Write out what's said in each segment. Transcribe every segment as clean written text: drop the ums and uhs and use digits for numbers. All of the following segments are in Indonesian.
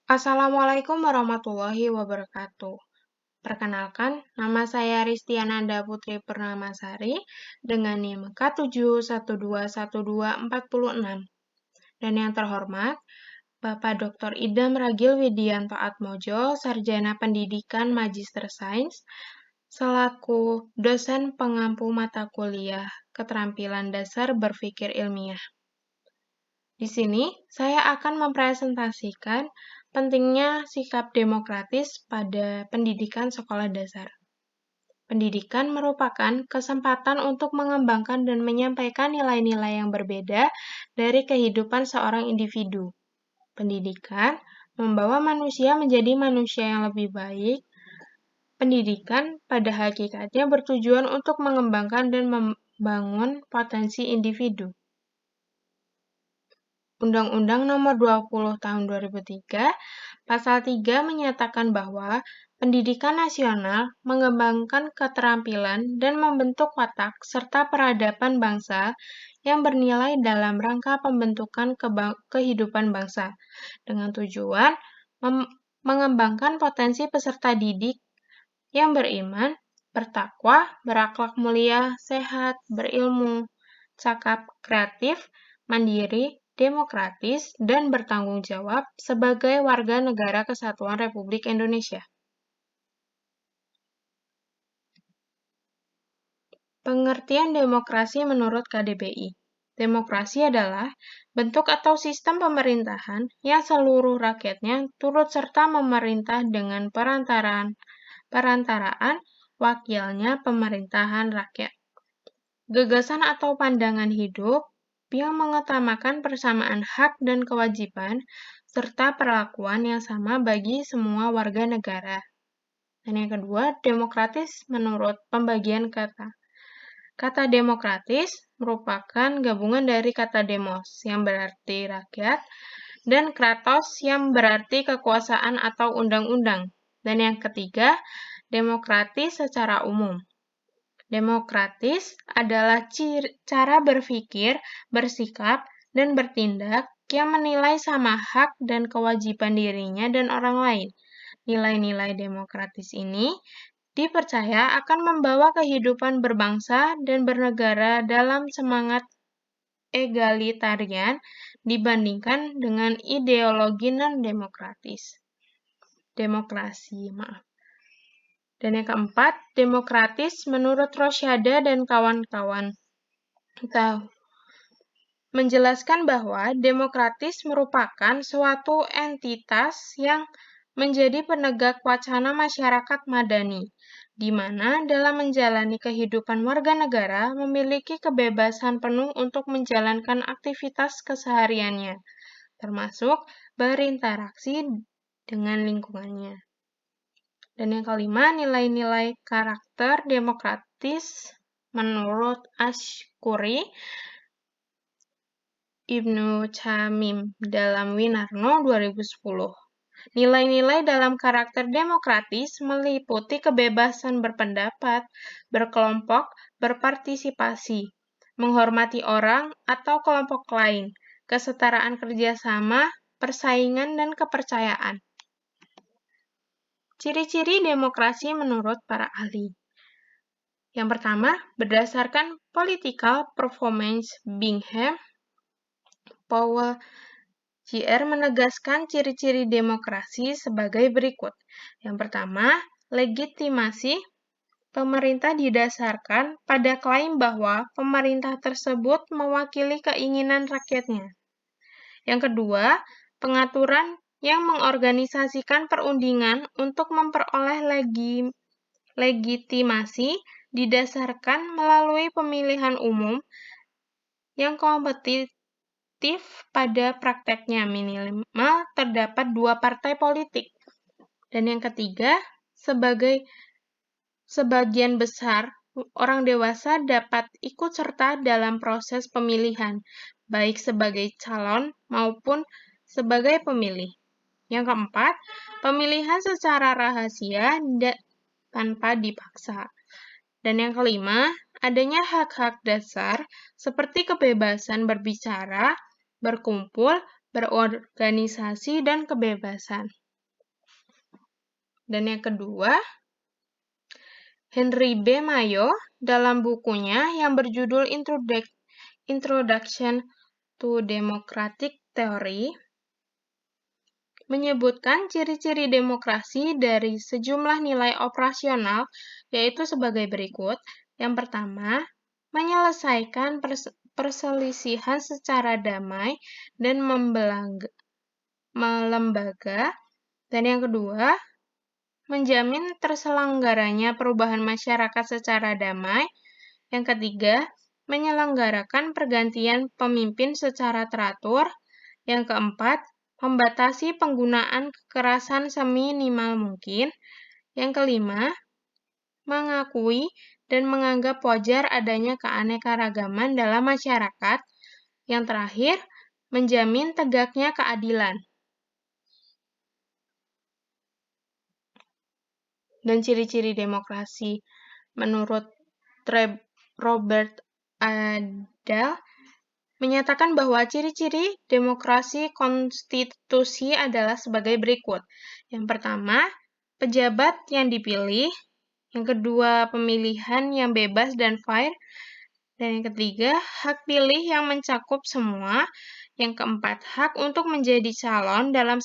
Assalamualaikum warahmatullahi wabarakatuh. Perkenalkan, nama saya Ristiananda Putri Purnamasari dengan NIM K7121246. Dan yang terhormat, Bapak Dr. Idam Ragil Widianto Atmojo, Sarjana Pendidikan Magister Sains, selaku dosen pengampu mata kuliah Keterampilan Dasar Berpikir Ilmiah. Di sini, saya akan mempresentasikan pentingnya sikap demokratis pada pendidikan sekolah dasar. Pendidikan merupakan kesempatan untuk mengembangkan dan menyampaikan nilai-nilai yang berbeda dari kehidupan seorang individu. Pendidikan membawa manusia menjadi manusia yang lebih baik. Pendidikan pada hakikatnya bertujuan untuk mengembangkan dan membangun potensi individu. Undang-Undang Nomor 20 Tahun 2003, Pasal 3 menyatakan bahwa pendidikan nasional mengembangkan keterampilan dan membentuk watak serta peradaban bangsa yang bernilai dalam rangka pembentukan kehidupan bangsa, dengan tujuan mengembangkan potensi peserta didik yang beriman, bertakwa, berakhlak mulia, sehat, berilmu, cakap, kreatif, mandiri, demokratis, dan bertanggung jawab sebagai warga negara Kesatuan Republik Indonesia. Pengertian demokrasi menurut KDBI. Demokrasi adalah bentuk atau sistem pemerintahan yang seluruh rakyatnya turut serta memerintah dengan perantaraan wakilnya pemerintahan rakyat. Gagasan atau pandangan hidup yang mengutamakan persamaan hak dan kewajiban, serta perlakuan yang sama bagi semua warga negara. Dan yang kedua, demokratis menurut pembagian kata. Kata demokratis merupakan gabungan dari kata demos, yang berarti rakyat, dan kratos, yang berarti kekuasaan atau undang-undang. Dan yang ketiga, demokratis secara umum. Demokratis adalah cara berpikir, bersikap, dan bertindak yang menilai sama hak dan kewajiban dirinya dan orang lain. Nilai-nilai demokratis ini dipercaya akan membawa kehidupan berbangsa dan bernegara dalam semangat egalitarian dibandingkan dengan ideologi non-demokratis. Dan yang keempat, demokratis menurut Rosyada dan kawan-kawan menjelaskan bahwa demokratis merupakan suatu entitas yang menjadi penegak wacana masyarakat madani, di mana dalam menjalani kehidupan warga negara memiliki kebebasan penuh untuk menjalankan aktivitas kesehariannya, termasuk berinteraksi dengan lingkungannya. Dan yang kelima, nilai-nilai karakter demokratis menurut Ashkuri Ibnu Chamim dalam Winarno 2010. Nilai-nilai dalam karakter demokratis meliputi kebebasan berpendapat, berkelompok, berpartisipasi, menghormati orang atau kelompok lain, kesetaraan kerjasama, persaingan, dan kepercayaan. Ciri-ciri demokrasi menurut para ahli. Yang pertama, berdasarkan Political Performance Bingham, Powell, Jr. menegaskan ciri-ciri demokrasi sebagai berikut. Yang pertama, legitimasi. Pemerintah didasarkan pada klaim bahwa pemerintah tersebut mewakili keinginan rakyatnya. Yang kedua, pengaturan yang mengorganisasikan perundingan untuk memperoleh legitimasi didasarkan melalui pemilihan umum yang kompetitif pada prakteknya, minimal terdapat 2 partai politik. Dan yang ketiga, sebagian besar orang dewasa dapat ikut serta dalam proses pemilihan, baik sebagai calon maupun sebagai pemilih. Yang keempat, pemilihan secara rahasia tanpa dipaksa. Dan yang kelima, adanya hak-hak dasar seperti kebebasan berbicara, berkumpul, berorganisasi, dan kebebasan Dan yang kedua, Henry B. Mayo dalam bukunya yang berjudul Introduction to Democratic Theory menyebutkan ciri-ciri demokrasi dari sejumlah nilai operasional, yaitu sebagai berikut. Yang pertama, menyelesaikan perselisihan secara damai dan melembaga. Dan yang kedua, menjamin terselenggaranya perubahan masyarakat secara damai. Yang ketiga, menyelenggarakan pergantian pemimpin secara teratur. Yang keempat, membatasi penggunaan kekerasan seminimal mungkin. Yang kelima, mengakui dan menganggap wajar adanya keanekaragaman dalam masyarakat. Yang terakhir, menjamin tegaknya keadilan. Dan ciri-ciri demokrasi menurut Robert Adler menyatakan bahwa ciri-ciri demokrasi konstitusi adalah sebagai berikut. Yang pertama, pejabat yang dipilih. Yang kedua, pemilihan yang bebas dan fair. Dan yang ketiga, hak pilih yang mencakup semua. Yang keempat, hak untuk menjadi calon dalam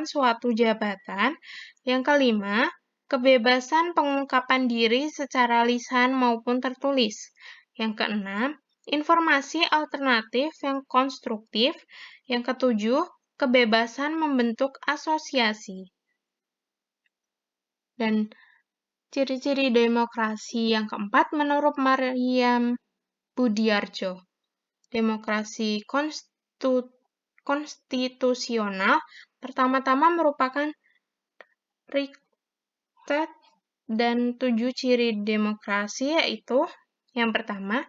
suatu jabatan. Yang kelima, kebebasan pengungkapan diri secara lisan maupun tertulis. Yang keenam, informasi alternatif yang konstruktif. Yang ketujuh, kebebasan membentuk asosiasi. Dan ciri-ciri demokrasi yang keempat menurut Maryam Budiarjo. Demokrasi konstitusional pertama-tama merupakan riset dan 7 ciri demokrasi, yaitu yang pertama,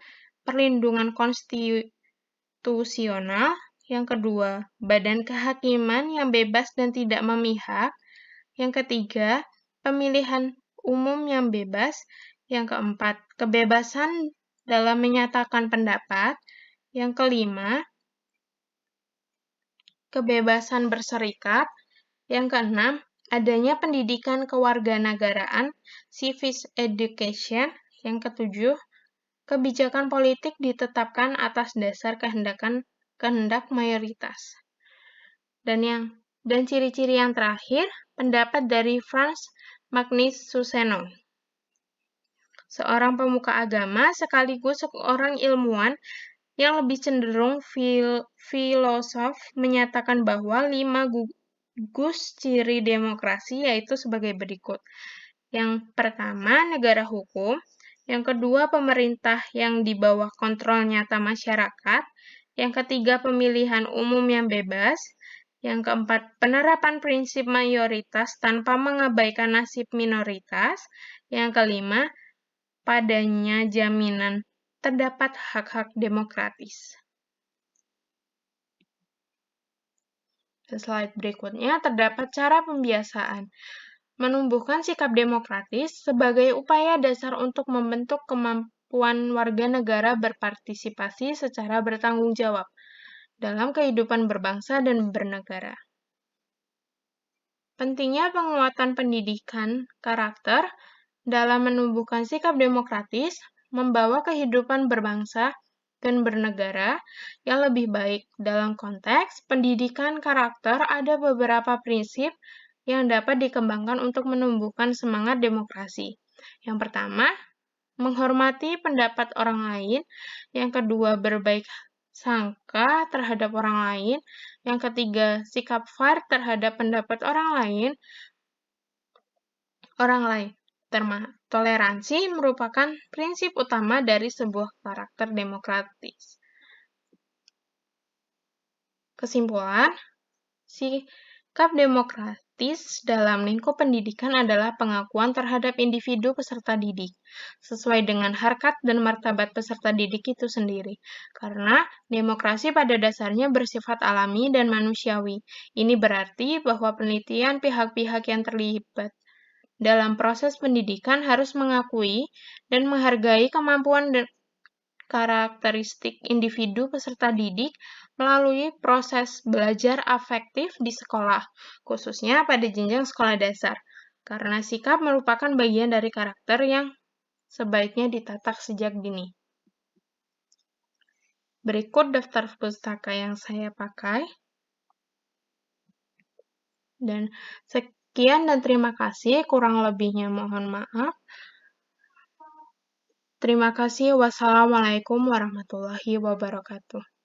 perlindungan konstitusional. Yang kedua, badan kehakiman yang bebas dan tidak memihak. Yang ketiga, pemilihan umum yang bebas. Yang keempat, kebebasan dalam menyatakan pendapat. Yang kelima, kebebasan berserikat. Yang keenam, adanya pendidikan kewarganegaraan, civic education. Yang ketujuh, kebijakan politik ditetapkan atas dasar kehendak mayoritas. Dan ciri-ciri yang terakhir, pendapat dari Frans Magnus Suseno, seorang pemuka agama sekaligus seorang ilmuwan yang lebih cenderung filosof, menyatakan bahwa 5 gugus ciri demokrasi yaitu sebagai berikut. Yang pertama, negara hukum. Yang kedua, pemerintah yang di bawah kontrol nyata masyarakat. Yang ketiga, pemilihan umum yang bebas. Yang keempat, penerapan prinsip mayoritas tanpa mengabaikan nasib minoritas. Yang kelima, padanya jaminan terdapat hak-hak demokratis. Di slide berikutnya terdapat cara pembiasaan. Menumbuhkan sikap demokratis sebagai upaya dasar untuk membentuk kemampuan warga negara berpartisipasi secara bertanggung jawab dalam kehidupan berbangsa dan bernegara. Pentingnya penguatan pendidikan karakter dalam menumbuhkan sikap demokratis, membawa kehidupan berbangsa dan bernegara yang lebih baik. Dalam konteks pendidikan karakter, ada beberapa prinsip yang dapat dikembangkan untuk menumbuhkan semangat demokrasi. Yang pertama, menghormati pendapat orang lain. Yang kedua, berbaik sangka terhadap orang lain. Yang ketiga, sikap fair terhadap pendapat orang lain. Toleransi merupakan prinsip utama dari sebuah karakter demokratis. Kesimpulan, sikap demokratis dalam lingkup pendidikan adalah pengakuan terhadap individu peserta didik, sesuai dengan harkat dan martabat peserta didik itu sendiri. Karena demokrasi pada dasarnya bersifat alami dan manusiawi. Ini berarti bahwa penelitian pihak-pihak yang terlibat dalam proses pendidikan harus mengakui dan menghargai kemampuan dan karakteristik individu peserta didik melalui proses belajar afektif di sekolah, khususnya pada jenjang sekolah dasar. karena sikap merupakan bagian dari karakter yang sebaiknya ditatak sejak dini. Berikut daftar pustaka yang saya pakai. Dan sekian dan terima kasih, kurang lebihnya mohon maaf. Terima kasih. Wassalamualaikum warahmatullahi wabarakatuh.